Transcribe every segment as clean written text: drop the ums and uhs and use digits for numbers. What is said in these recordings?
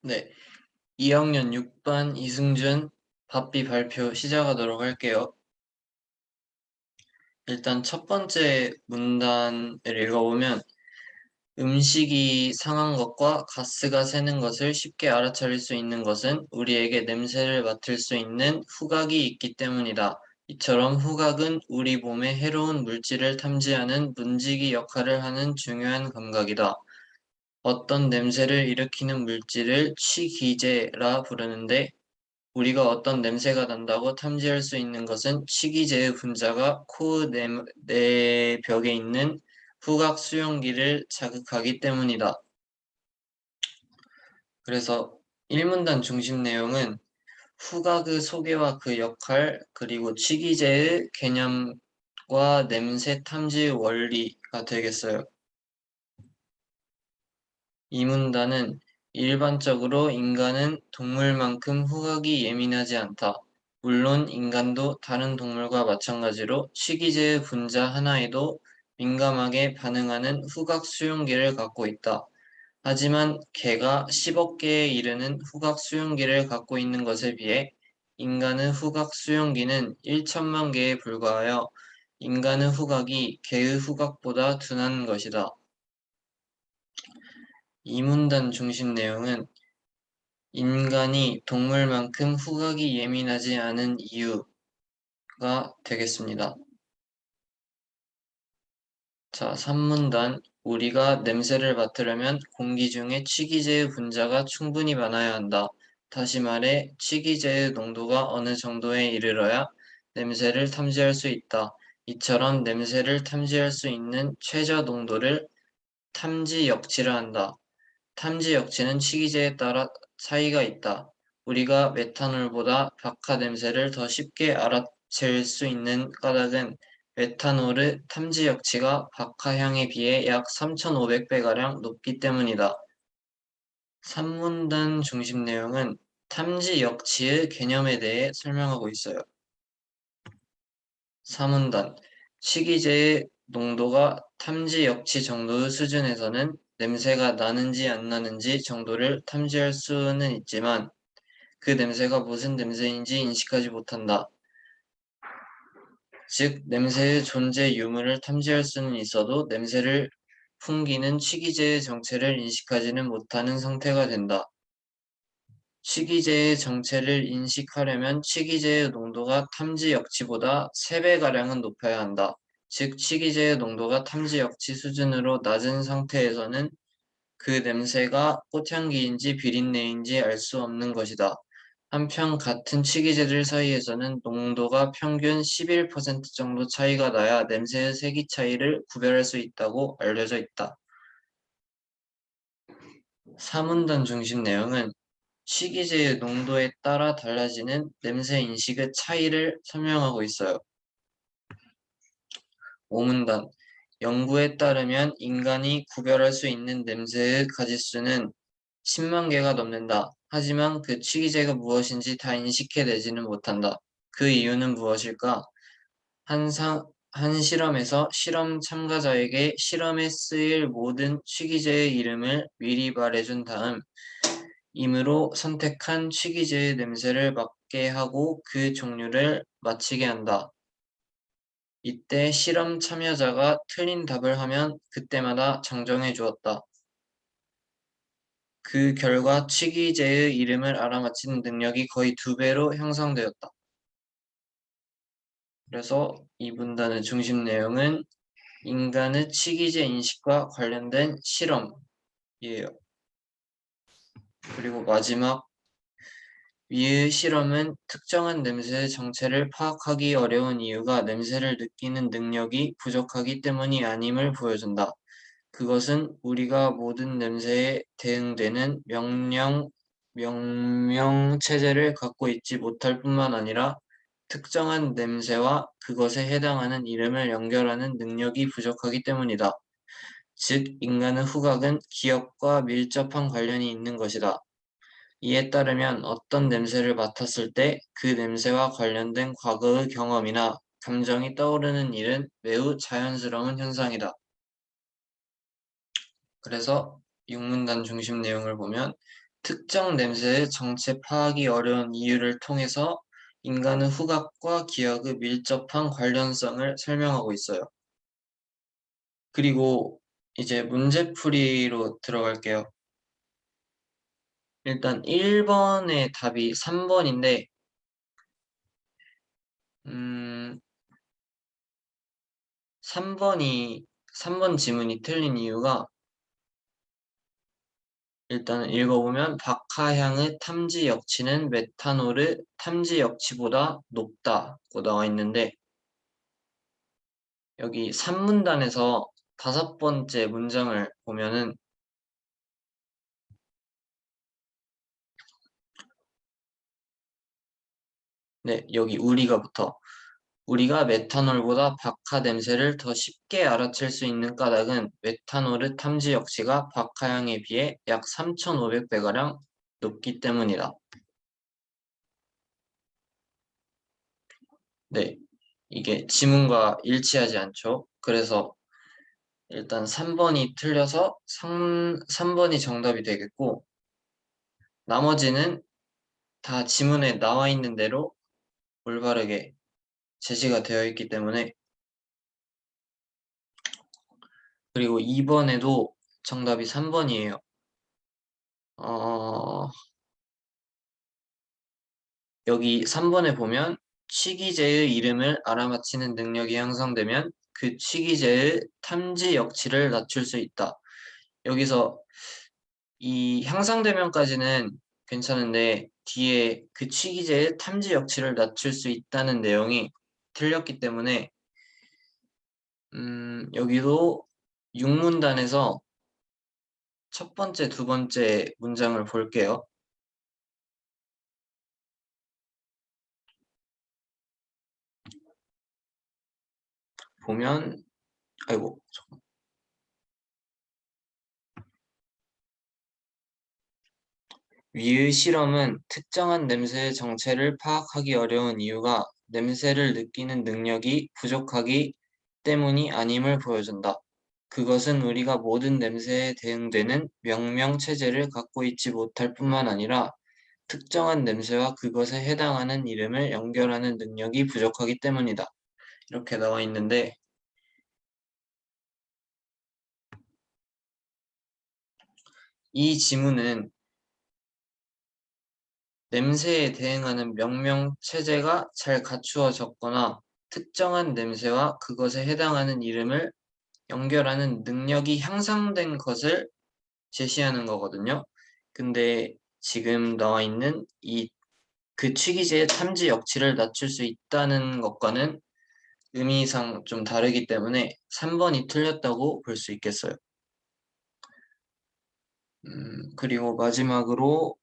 네, 2학년 6반 이승준 답비 발표 시작하도록 할게요. 일단 첫 번째 문단을 읽어보면 음식이 상한 것과 가스가 새는 것을 쉽게 알아차릴 수 있는 것은 우리에게 냄새를 맡을 수 있는 후각이 있기 때문이다. 이처럼 후각은 우리 몸에 해로운 물질을 탐지하는 문지기 역할을 하는 중요한 감각이다. 어떤 냄새를 일으키는 물질을 취기제라 부르는데 우리가 어떤 냄새가 난다고 탐지할 수 있는 것은 식이제의 분자가 코 내벽에 있는 후각 수용기를 자극하기 때문이다. 그래서 1문단 중심 내용은 후각의 소개와 그 역할, 그리고 식이제의 개념과 냄새 탐지 원리가 되겠어요. 이 문단은 일반적으로 인간은 동물만큼 후각이 예민하지 않다. 물론 인간도 다른 동물과 마찬가지로 식이제의 분자 하나에도 민감하게 반응하는 후각 수용기를 갖고 있다. 하지만 개가 10억 개에 이르는 후각 수용기를 갖고 있는 것에 비해 인간의 후각 수용기는 1천만 개에 불과하여 인간의 후각이 개의 후각보다 둔한 것이다. 이 문단 중심 내용은 인간이 동물만큼 후각이 예민하지 않은 이유가 되겠습니다. 자, 3문단 우리가 냄새를 맡으려면 공기 중에 취기제의 분자가 충분히 많아야 한다. 다시 말해 취기제의 농도가 어느 정도에 이르러야 냄새를 탐지할 수 있다. 이처럼 냄새를 탐지할 수 있는 최저 농도를 탐지역치라 한다. 탐지역치는 취기제에 따라 차이가 있다. 우리가 메탄올보다 박하 냄새를 더 쉽게 알아챌 수 있는 까닭은 메탄올의 탐지역치가 박하향에 비해 약 3,500배가량 높기 때문이다. 3문단 중심 내용은 탐지역치의 개념에 대해 설명하고 있어요. 4문단 식이제의 농도가 탐지역치 정도의 수준에서는 냄새가 나는지 안 나는지 정도를 탐지할 수는 있지만 그 냄새가 무슨 냄새인지 인식하지 못한다. 즉 냄새의 존재 유무를 탐지할 수는 있어도 냄새를 풍기는 식이제의 정체를 인식하지는 못하는 상태가 된다. 식이제의 정체를 인식하려면 식이제의 농도가 탐지역치보다 3배가량은 높아야 한다. 즉 식이제의 농도가 탐지역치 수준으로 낮은 상태에서는 그 냄새가 꽃향기인지 비린내인지 알 수 없는 것이다. 한편 같은 식이제들 사이에서는 농도가 평균 11% 정도 차이가 나야 냄새의 세기 차이를 구별할 수 있다고 알려져 있다. 3문단 중심 내용은 식이제의 농도에 따라 달라지는 냄새 인식의 차이를 설명하고 있어요. 5문단 연구에 따르면 인간이 구별할 수 있는 냄새의 가짓수는 10만 개가 넘는다. 하지만 그 식이제가 무엇인지 다 인식해내지는 못한다. 그 이유는 무엇일까? 한 실험에서 실험 참가자에게 실험에 쓰일 모든 식이제의 이름을 미리 말해준 다음 임으로 선택한 식이제의 냄새를 맡게 하고 그 종류를 맞히게 한다. 이때 실험 참여자가 틀린 답을 하면 그때마다 정정해 주었다. 그 결과 식이제의 이름을 알아맞히는 능력이 거의 2배로 향상되었다. 그래서 이 문단의 중심 내용은 인간의 식이제 인식과 관련된 실험이에요. 그리고 마지막 위의 실험은 특정한 냄새의 정체를 파악하기 어려운 이유가 냄새를 느끼는 능력이 부족하기 때문이 아님을 보여준다. 그것은 우리가 모든 냄새에 대응되는 명령 체제를 갖고 있지 못할 뿐만 아니라 특정한 냄새와 그것에 해당하는 이름을 연결하는 능력이 부족하기 때문이다. 즉, 인간의 후각은 기억과 밀접한 관련이 있는 것이다. 이에 따르면 어떤 냄새를 맡았을 때 그 냄새와 관련된 과거의 경험이나 감정이 떠오르는 일은 매우 자연스러운 현상이다. 그래서 육문단 중심 내용을 보면 특정 냄새의 정체 파악이 어려운 이유를 통해서 인간의 후각과 기억의 밀접한 관련성을 설명하고 있어요. 그리고 이제 문제풀이로 들어갈게요. 일단 1번의 답이 3번인데 3번 지문이 틀린 이유가 일단 읽어보면 박하향의 탐지 역치는 메탄올의 탐지 역치보다 높다고 나와 있는데 여기 3문단에서 5번째 문장을 보면은 네, 여기 우리가 메탄올보다 박하 냄새를 더 쉽게 알아챌 수 있는 까닭은 메탄올의 탐지 역치가 박하향에 비해 약 3,500배가량 높기 때문이다. 네, 이게 지문과 일치하지 않죠. 그래서 일단 3번이 틀려서 3번이 정답이 되겠고 나머지는 다 지문에 나와 있는 대로 올바르게 제시가 되어 있기 때문에 그리고 2번에도 정답이 3번이에요. 여기 3번에 보면 취기제의 이름을 알아맞히는 능력이 향상되면 그 취기제의 탐지 역치를 낮출 수 있다. 여기서 이 향상되면까지는 괜찮은데 뒤에 그 취기제의 탐지 역치를 낮출 수 있다는 내용이 틀렸기 때문에 여기도 6문단에서 첫 번째, 두 번째 문장을 볼게요. 보면 아이고 위의 실험은 특정한 냄새의 정체를 파악하기 어려운 이유가 냄새를 느끼는 능력이 부족하기 때문이 아님을 보여준다. 그것은 우리가 모든 냄새에 대응되는 명명체제를 갖고 있지 못할 뿐만 아니라 특정한 냄새와 그것에 해당하는 이름을 연결하는 능력이 부족하기 때문이다. 이렇게 나와 있는데 이 지문은 냄새에 대응하는 명명체제가 잘 갖추어졌거나 특정한 냄새와 그것에 해당하는 이름을 연결하는 능력이 향상된 것을 제시하는 거거든요. 근데 지금 나와 있는 그 취기제의 탐지 역치를 낮출 수 있다는 것과는 의미상 좀 다르기 때문에 3번이 틀렸다고 볼 수 있겠어요. 그리고 마지막으로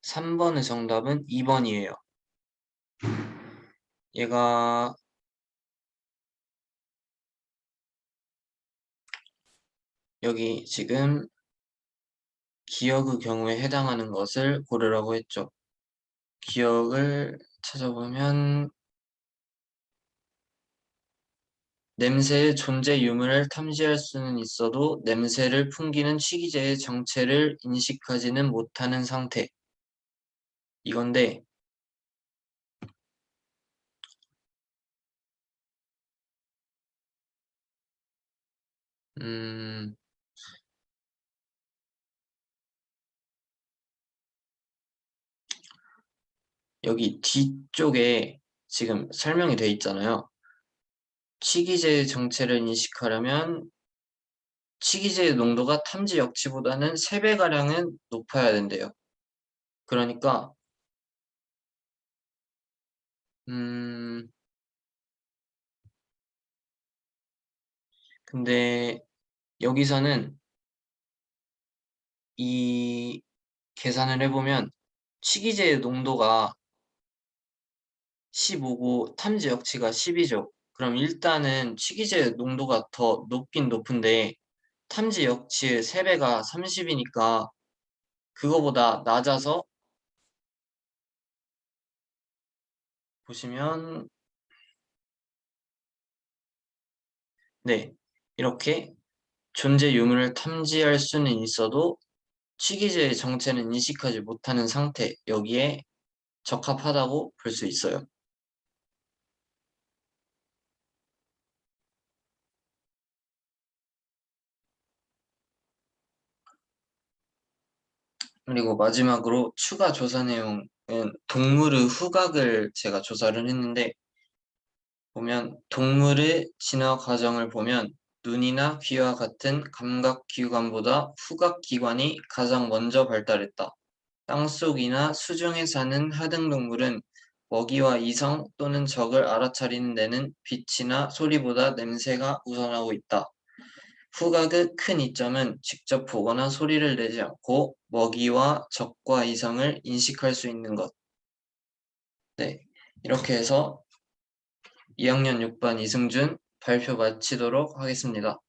3번의 정답은 2번이에요. 얘가 여기 지금 기억의 경우에 해당하는 것을 고르라고 했죠. 기억을 찾아보면 냄새의 존재 유무를 탐지할 수는 있어도 냄새를 풍기는 취기제의 정체를 인식하지는 못하는 상태. 이건데 음, 여기 뒤쪽에 지금 설명이 돼 있잖아요. 취기제의 정체를 인식하려면 취기제의 농도가 탐지 역치보다는 3배가량은 높아야 된대요. 그러니까 음, 근데 여기서는 이 계산을 해보면 취기제의 농도가 15고 탐지 역치가 10이죠. 그럼 일단은 치기제 농도가 더 높긴 높은데 탐지 역치의 3배가 30이니까 그거보다 낮아서 보시면 네, 이렇게 존재 유무를 탐지할 수는 있어도 치기제의 정체는 인식하지 못하는 상태, 여기에 적합하다고 볼 수 있어요. 그리고 마지막으로 추가 조사 내용은 동물의 후각을 제가 조사를 했는데 보면 동물의 진화 과정을 보면 눈이나 귀와 같은 감각 기관보다 후각 기관이 가장 먼저 발달했다. 땅속이나 수중에 사는 하등동물은 먹이와 이성 또는 적을 알아차리는 데는 빛이나 소리보다 냄새가 우선하고 있다. 후각의 큰 이점은 직접 보거나 소리를 내지 않고 먹이와 적과 이성을 인식할 수 있는 것. 네, 이렇게 해서 2학년 6반 이승준 발표 마치도록 하겠습니다.